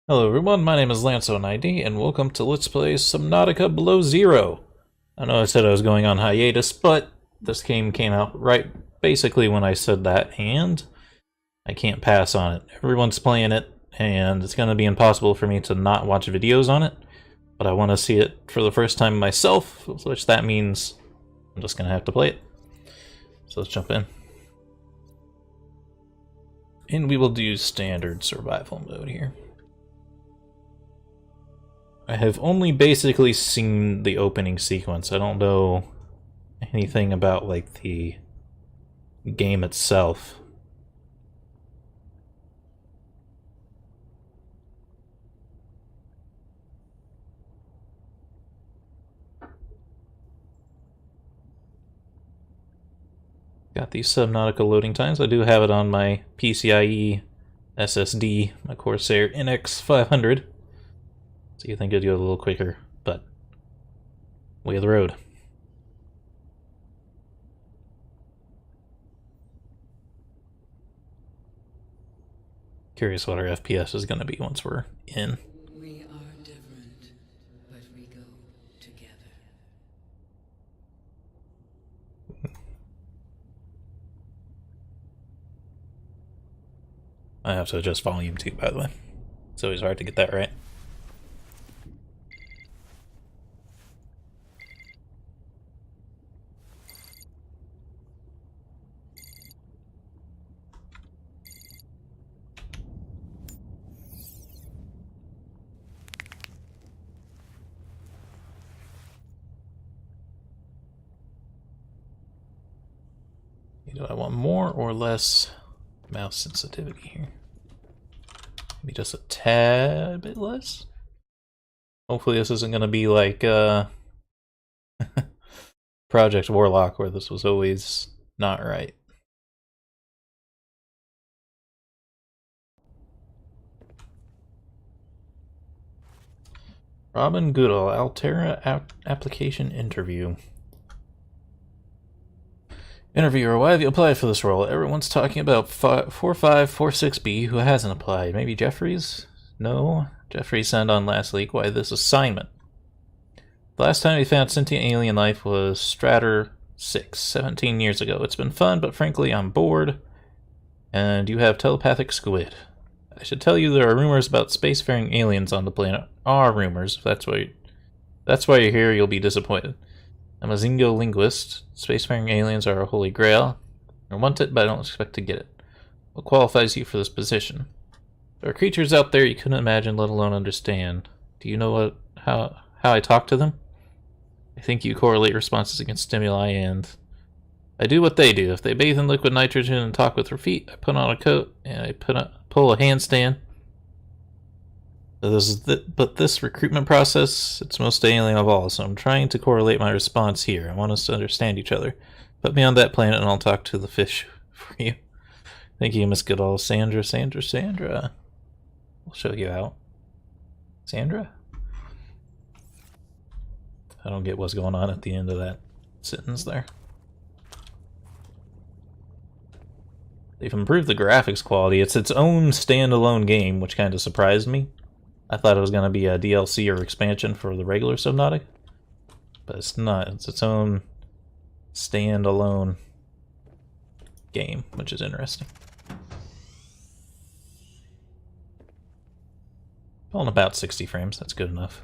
Hello everyone, my name is Lanso90, and welcome to Let's Play Subnautica Below Zero. I know I said I was going on hiatus, but this game came out right basically when I said that, and I can't pass on it. Everyone's playing it, and it's going to be impossible for me to not watch videos on it, but I want to see it for the first time myself, which that means I'm just going to have to play it. So let's jump in. And we will do standard survival mode here. I have only basically seen the opening sequence. I don't know anything about, like, the game itself. Got these Subnautica loading times. I do have it on my PCIe SSD, my Corsair NX500. So you think it'd go a little quicker, but way of the road. Curious what our FPS is going to be once we're in. We are different, but we go together. I have to adjust volume too, by the way. It's always hard to get that right. Do I want more or less mouse sensitivity here? Maybe just a tad bit less? Hopefully this isn't going to be like Project Warlock, where this was always not right. Robin Goodall, Altera application interview. Interviewer, why have you applied for this role? Everyone's talking about 4546B who hasn't applied. Maybe Jeffries? No. Jeffries signed on last week. Why this assignment? The last time we found sentient alien life was Stratter 6, 17 years ago. It's been fun, but frankly, I'm bored. And you have telepathic squid. I should tell you there are rumors about spacefaring aliens on the planet. Are rumors. If that's why you're here, you'll be disappointed. I'm a Zingo linguist. Spacefaring aliens are a holy grail. I want it, but I don't expect to get it. What qualifies you for this position? There are creatures out there you couldn't imagine, let alone understand. Do you know how I talk to them? I think you correlate responses against stimuli, and I do what they do. If they bathe in liquid nitrogen and talk with their feet, I put on a coat and I pull a handstand. But this recruitment process, it's most alien of all, so I'm trying to correlate my response here. I want us to understand each other. Put me on that planet and I'll talk to the fish for you. Thank you, Miss Goodall. Sandra. We'll show you out. Sandra? I don't get what's going on at the end of that sentence there. They've improved the graphics quality. It's its own standalone game, which kind of surprised me. I thought it was going to be a DLC or expansion for the regular Subnautica, but it's not. It's its own standalone game, which is interesting. Pulling about 60 frames, that's good enough.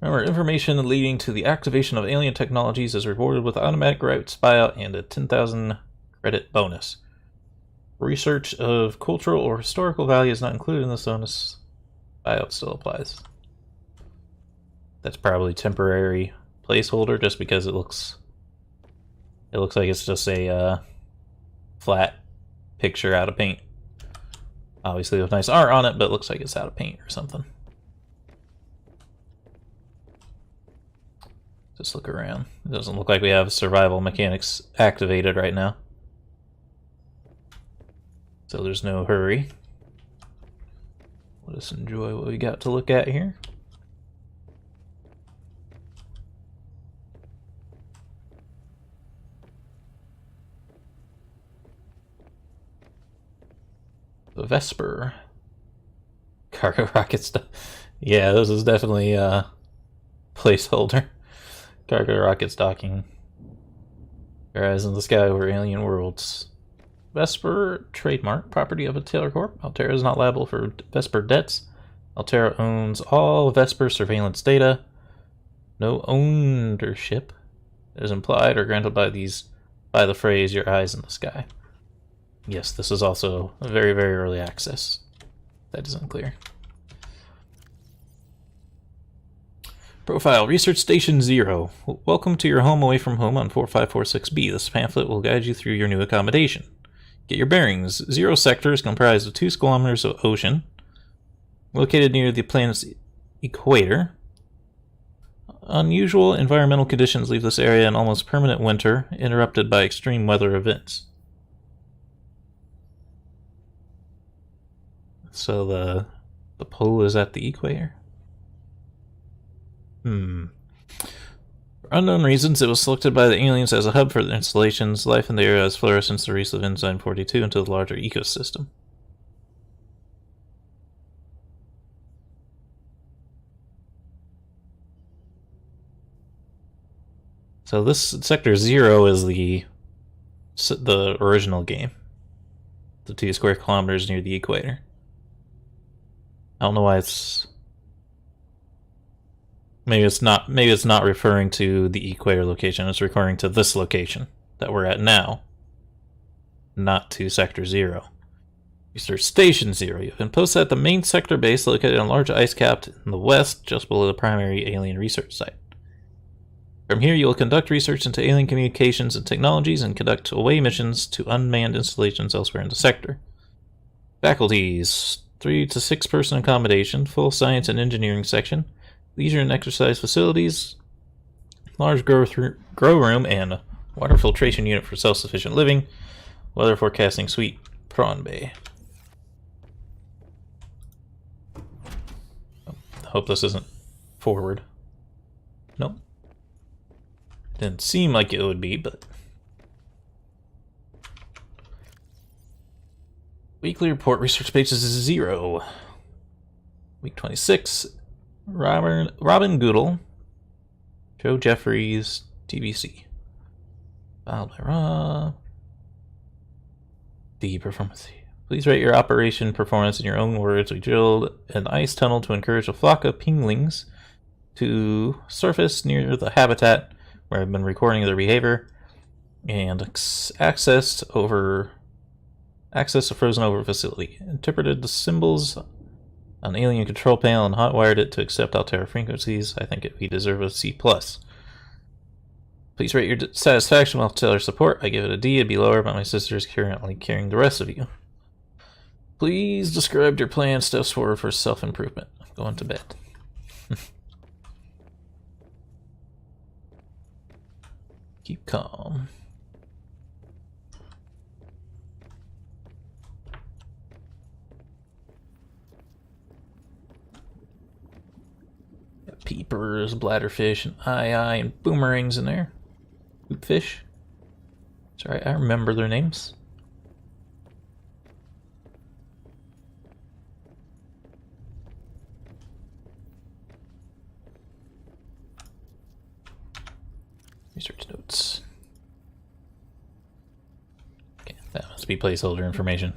Remember, information leading to the activation of alien technologies is rewarded with automatic rights buyout and a 10,000 credit bonus. Research of cultural or historical value is not included in this bonus. Buyout still applies. That's probably temporary placeholder just because it looks like it's just a flat picture out of paint. Obviously with nice art on it, but it looks like it's out of paint or something. Just look around. It doesn't look like we have survival mechanics activated right now. So there's no hurry. Let us enjoy what we got to look at here. The Vesper. Cargo rockets. Yeah, this is definitely a placeholder. Cargo rockets docking. Rise in the sky over alien worlds. Vesper trademark, property of Altera Corp. Altera is not liable for Vesper debts. Altera owns all Vesper surveillance data. No ownership is implied or granted by the phrase "your eyes in the sky." Yes, this is also a very, very early access. That is unclear. Profile, Research Station 0. Welcome to your home away from home on 4546B. This pamphlet will guide you through your new accommodation. Get your bearings. 0 sector is comprised of 2 kilometers of ocean, located near the planet's equator. Unusual environmental conditions leave this area in almost permanent winter, interrupted by extreme weather events. So the pole is at the equator? For unknown reasons, it was selected by the aliens as a hub for the installations. Life in the area has flourished since the release of Enzyme 42 into the larger ecosystem. So this Sector 0 is the original game. The 2 square kilometers near the equator. I don't know why it's... Maybe it's not referring to the equator location, it's referring to this location that we're at now. Not to Sector 0. Research Station 0. You've been posted at the main sector base located on a large ice cap in the west, just below the primary alien research site. From here, you will conduct research into alien communications and technologies and conduct away missions to unmanned installations elsewhere in the sector. Faculties: 3 to 6 person accommodation, full science and engineering section, leisure and exercise facilities, large grow room, and water filtration unit for self-sufficient living, weather forecasting suite, prawn bay. I hope this isn't forward. Nope. Didn't seem like it would be, but... Weekly report, research pages is 0. Week 26, Robin Goodall, Joe Jeffries, TBC. Filed by Raw. The performance. Please rate your operation performance in your own words. We drilled an ice tunnel to encourage a flock of pinglings to surface near the habitat where I've been recording their behavior, and access a frozen over facility. Interpreted the symbols on alien control panel and hotwired it to accept Altera frequencies. I think we deserve a C+. Please rate your satisfaction with Altera support. I give it a D. It'd be lower, but my sister is currently carrying the rest of you. Please describe your plan, steps forward for self-improvement. I'm going to bed. Keep calm. Got peepers, bladderfish, and eye, and boomerangs in there. Hoopfish. Sorry, I remember their names. Research notes. Okay, that must be placeholder information.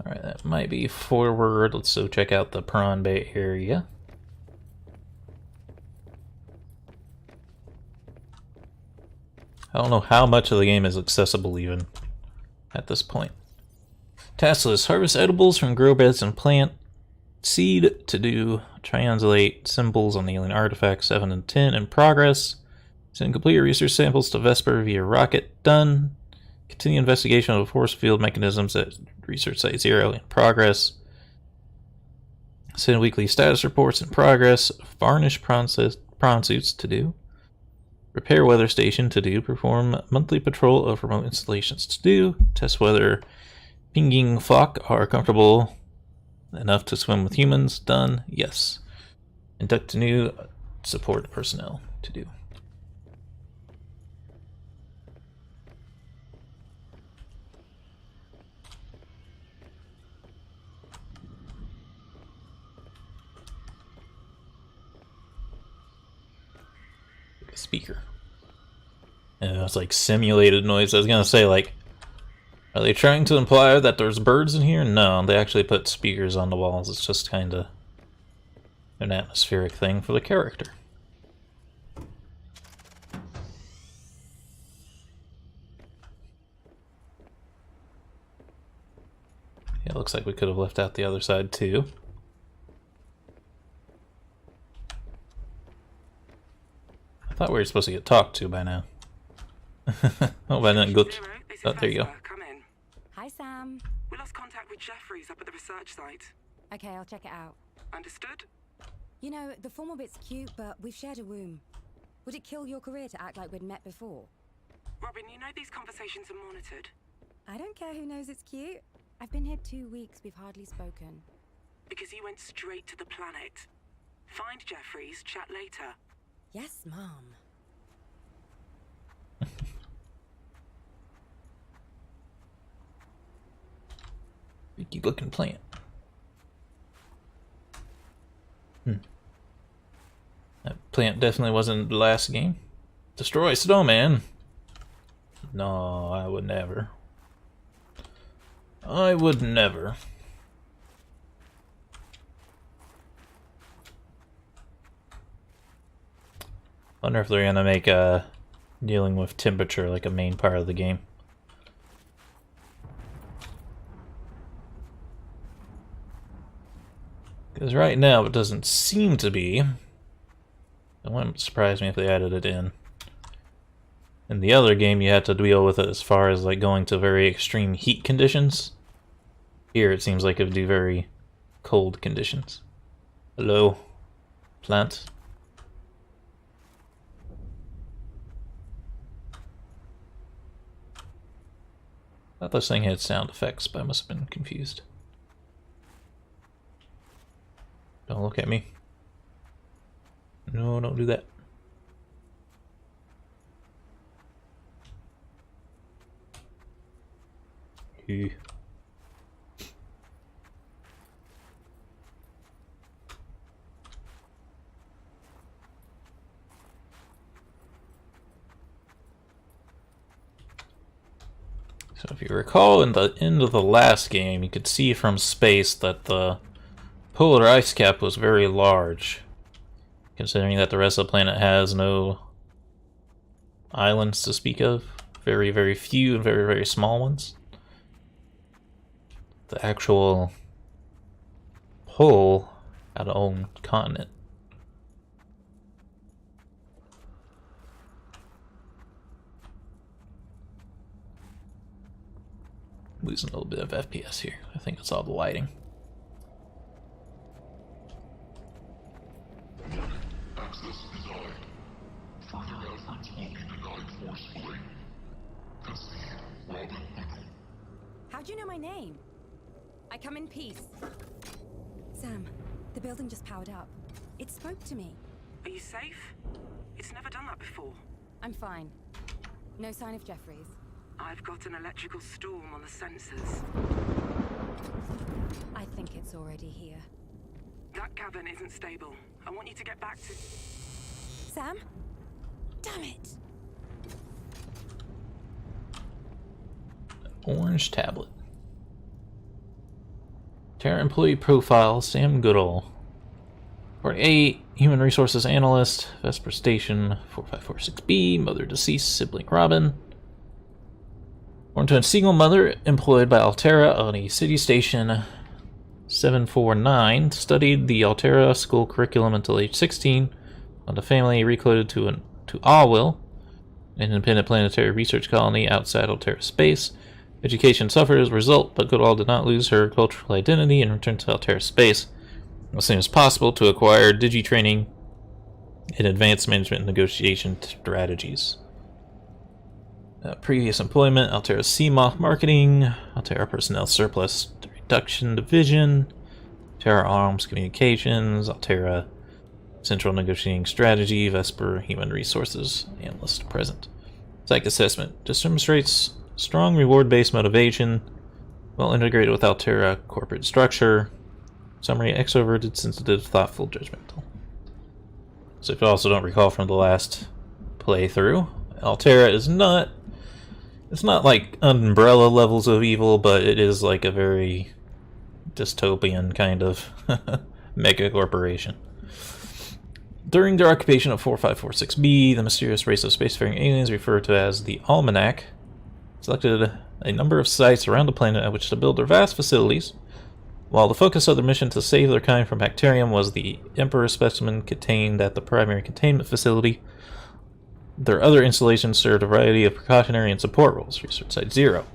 Alright, that might be forward. Let's go check out the Prawn Bay area. I don't know how much of the game is accessible even at this point. Task list: harvest edibles from grow beds and plant seed to do. Translate symbols on the alien artifacts. 7 and 10 in progress. Send complete research samples to Vesper via rocket. Done. Continue investigation of the force field mechanisms at Research Site 0 in progress. Send weekly status reports in progress. Varnish prawn suits to do. Repair weather station to do. Perform monthly patrol of remote installations to do. Test whether pinging flock are comfortable enough to swim with humans. Done. Yes. Induct new support personnel to do. Speaker. And it's like simulated noise. I was gonna say, like, are they trying to imply that there's birds in here? No, they actually put speakers on the walls. It's just kind of an atmospheric thing for the character. Yeah, it looks like we could have left out the other side too. I thought we were supposed to get talked to by now. Oh, I didn't go. Oh, there you go. Come in. Hi, Sam. We lost contact with Jeffries up at the research site. Okay, I'll check it out. Understood? You know, the formal bit's cute, but we've shared a room. Would it kill your career to act like we'd met before? Robin, you know these conversations are monitored. I don't care who knows it's cute. I've been here 2 weeks, we've hardly spoken. Because you went straight to the planet. Find Jeffries, chat later. Yes, Mom. Freaky looking plant. That plant definitely wasn't the last game. Destroy snowman. No, I would never. I would never. Wonder if they're gonna make dealing with temperature like a main part of the game. Because right now it doesn't seem to be. It wouldn't surprise me if they added it in. In the other game you had to deal with it as far as like going to very extreme heat conditions. Here it seems like it would do very cold conditions. Hello, plant. I thought this thing had sound effects, but I must have been confused. Don't look at me. No, don't do that. Ew. So if you recall, in the end of the last game, you could see from space that the polar ice cap was very large, considering that the rest of the planet has no islands to speak of. Very, very few and very, very small ones. The actual pole had its own continent. Losing a little bit of FPS here. I think it's all the lighting. Access denied. Further efforts will be denied forcefully. Concede, Robin Hood. How'd you know my name? I come in peace. Sam, the building just powered up. It spoke to me. Are you safe? It's never done that before. I'm fine. No sign of Jeffries. I've got an electrical storm on the sensors. I think it's already here. That cavern isn't stable. I want you to get back to... Sam? Damn it! Orange tablet. Terra employee profile, Sam Goodall. 48, human resources analyst, Vesper Station, 4546B, mother deceased, sibling Robin. Born to a single mother, employed by Altera on a city station 749, studied the Altera school curriculum until age 16, when the family recloaded to Alwil, an independent planetary research colony outside Altera space. Education suffered as a result, but Goodall did not lose her cultural identity and returned to Altera space as soon as possible to acquire digi-training in advanced management and negotiation strategies. Previous employment, Altera CMOF Marketing, Altera Personnel Surplus Reduction Division, Altera Arms Communications, Altera Central Negotiating Strategy, Vesper Human Resources Analyst present. Psych Assessment just demonstrates strong reward-based motivation, well integrated with Altera corporate structure. Summary: extroverted, sensitive, thoughtful, judgmental. So if you also don't recall from the last playthrough. Altera is not... It's not like Umbrella levels of evil, but it is like a very dystopian kind of mega corporation. During their occupation of 4546B, the mysterious race of spacefaring aliens referred to as the Almanac selected a number of sites around the planet at which to build their vast facilities. While the focus of their mission to save their kind from bacterium was the Emperor specimen contained at the primary containment facility, their other installations served a variety of precautionary and support roles. Research Site 0.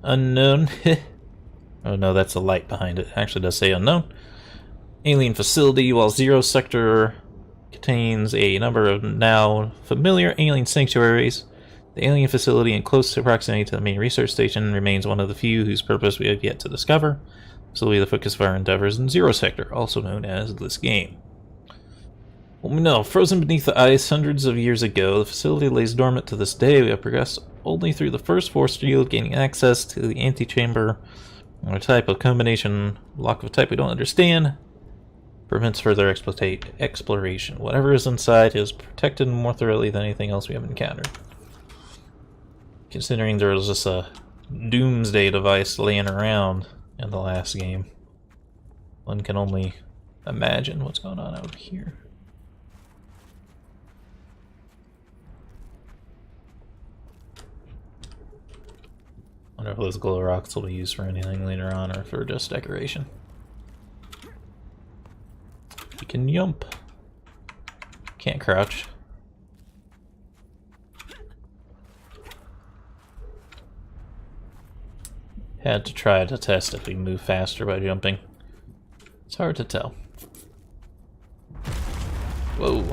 Unknown. Oh no, that's a light behind it. It actually does say unknown. Alien facility. While 0 sector contains a number of now familiar alien sanctuaries, the alien facility in close proximity to the main research station remains one of the few whose purpose we have yet to discover. This will be the focus of our endeavors in 0 sector, also known as this game. What we know, frozen beneath the ice hundreds of years ago, the facility lays dormant to this day. We have progressed only through the first force field, gaining access to the antechamber, or a type of combination lock of a type we don't understand. Prevents further exploration. Whatever is inside is protected more thoroughly than anything else we have encountered. Considering there was just a doomsday device laying around in the last game, one can only imagine what's going on out here. Wonder if those glow rocks will be used for anything later on or for just decoration. You can jump. Can't crouch. Had to try to test if we move faster by jumping. It's hard to tell. Whoa.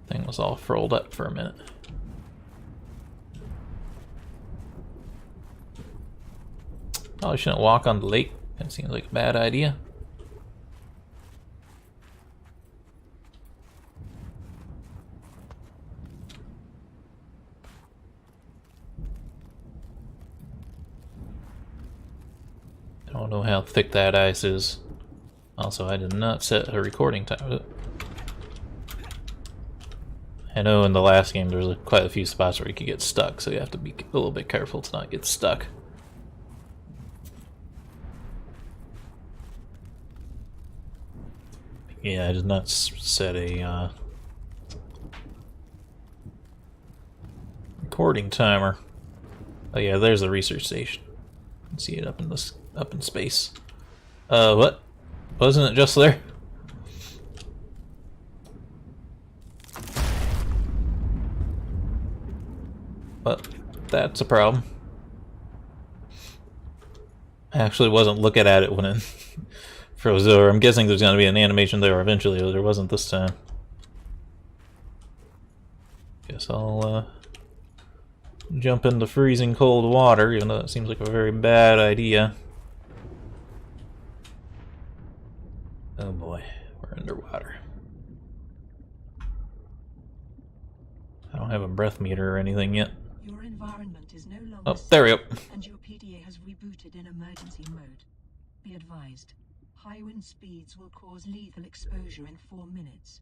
Thing was all furled up for a minute. Probably shouldn't walk on the lake. That seems like a bad idea. I don't know how thick that ice is. Also, I did not set a recording time with it. I know in the last game there was quite a few spots where you could get stuck, so you have to be a little bit careful to not get stuck. Yeah, I did not set a recording timer. Oh yeah, there's the research station. You can see it up in space. What? Wasn't it just there? But that's a problem. I actually wasn't looking at it when it froze over. I'm guessing there's going to be an animation there eventually, but there wasn't this time. Guess I'll jump into freezing cold water, even though it seems like a very bad idea. Oh boy, we're underwater. I don't have a breath meter or anything yet. Your environment is no longer Oh, there we go. and your PDA has rebooted in emergency mode. Be advised, high wind speeds will cause lethal exposure in 4 minutes.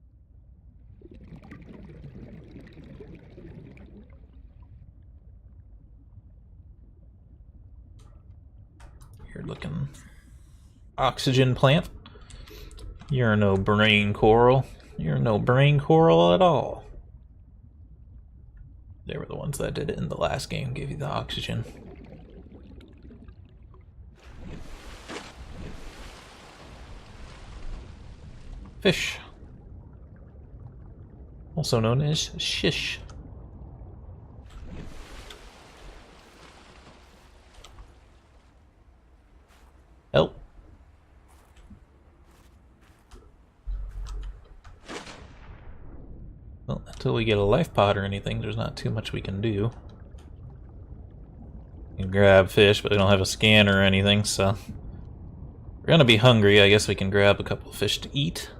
Weird looking oxygen plant. You're no brain coral. You're no brain coral at all. They were the ones that did it in the last game, gave you the oxygen. Fish. Also known as shish. Help. Well, until we get a life pod or anything, there's not too much we can do. We can grab fish, but we don't have a scanner or anything, so... We're gonna be hungry. I guess we can grab a couple of fish to eat.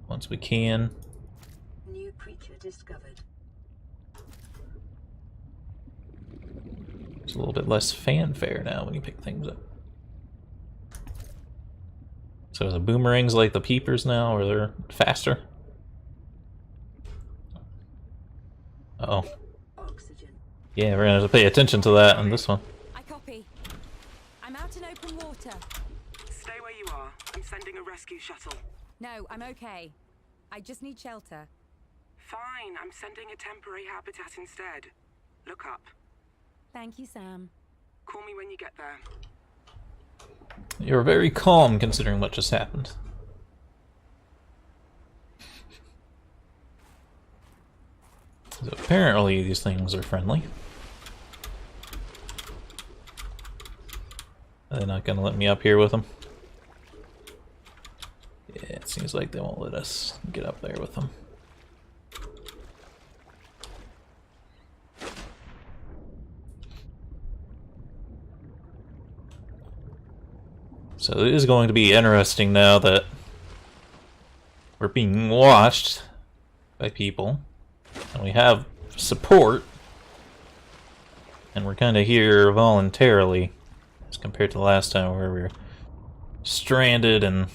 Once we can. New creature discovered. It's a little bit less fanfare now when you pick things up. So the boomerangs like the peepers now, or they're faster? Uh oh. Oxygen. Yeah, we're gonna have to pay attention to that on this one. I copy. I'm out in open water. Stay where you are. I'm sending a rescue shuttle. No, I'm okay. I just need shelter. Fine, I'm sending a temporary habitat instead. Look up. Thank you, Sam. Call me when you get there. You're very calm considering what just happened. So apparently these things are friendly. They're not gonna let me up here with them. Yeah, it seems like they won't let us get up there with them. So it is going to be interesting now that we're being watched by people, and we have support, and we're kind of here voluntarily, as compared to the last time where we were stranded and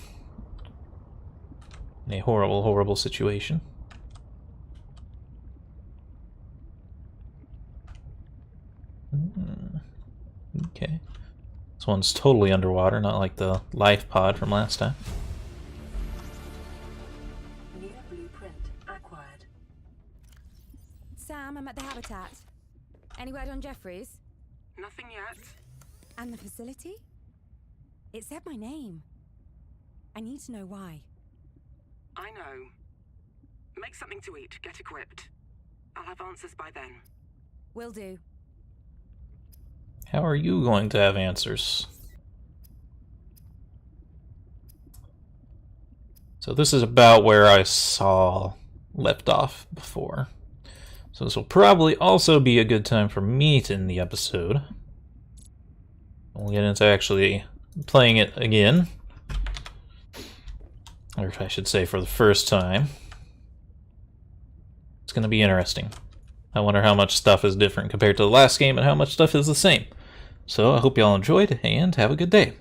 in a horrible, horrible situation. Okay. This one's totally underwater, not like the life pod from last time. New blueprint acquired. Sam, I'm at the habitat. Any word on Jeffries? Nothing yet. And the facility? It said my name. I need to know why. I know. Make something to eat. Get equipped. I'll have answers by then. Will do. How are you going to have answers? So this is about where I saw left off before. So this will probably also be a good time for me to end the episode. We'll get into actually playing it again. Or I should say for the first time. It's going to be interesting. I wonder how much stuff is different compared to the last game and how much stuff is the same. So I hope y'all enjoyed and have a good day.